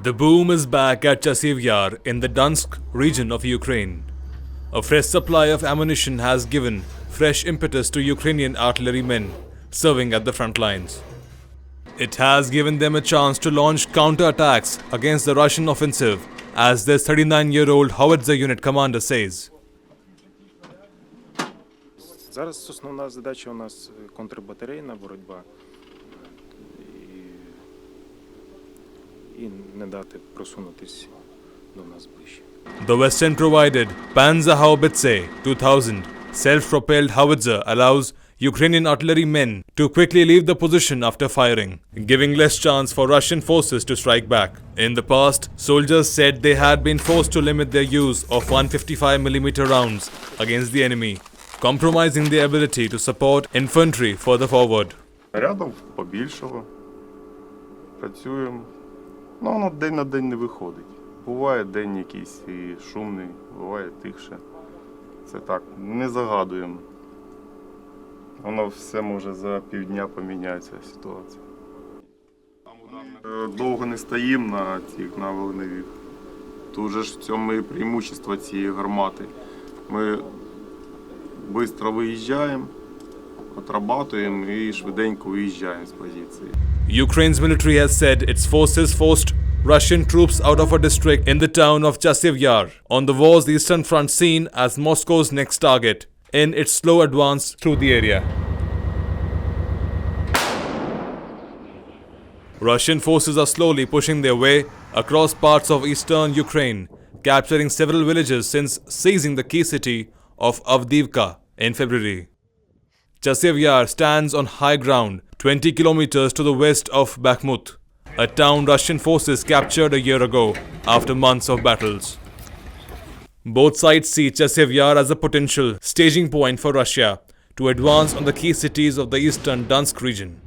The boom is back at Chasiv Yar in the Donetsk region of Ukraine. A fresh supply of ammunition has given fresh impetus to Ukrainian artillerymen serving at the front lines. It has given them a chance to launch counterattacks against the Russian offensive, as this 39-year-old Howitzer unit commander says. Зараз основна задача у нас контрбатарейна боротьба і не дати просунутись до нас ближче. The Western-provided Panzerhaubitze 2000 self-propelled Howitzer allows Ukrainian artillerymen to quickly leave the position after firing, giving less chance for Russian forces to strike back. In the past, soldiers said they had been forced to limit their use of 155mm rounds against the enemy, compromising their ability to support infantry further forward. Рядом побільшало. Працюємо. Ну, воно день на день не виходить. Буває день якийсь і шумний, буває тихше. Це так, не загадуємо. Воно все може за півдня поміняється ситуація. Довго не стоїмо на вогневих. Тут же ж в цьому і преимущество цієї гармати. Ми швидко виїжджаємо, отрабатуємо і швиденько виїжджаємо з позиції. Ukraine's military has said its forces forced Russian troops out of a district in the town of Chasiv Yar on the war's Eastern Front, seen as Moscow's next target in its slow advance through the area. Russian forces are slowly pushing their way across parts of eastern Ukraine, capturing several villages since seizing the key city of Avdiivka in February. Chasiv Yar stands on high ground 20 kilometers to the west of Bakhmut, a town Russian forces captured a year ago after months of battles. Both sides see Chasiv Yar as a potential staging point for Russia to advance on the key cities of the eastern Donetsk region.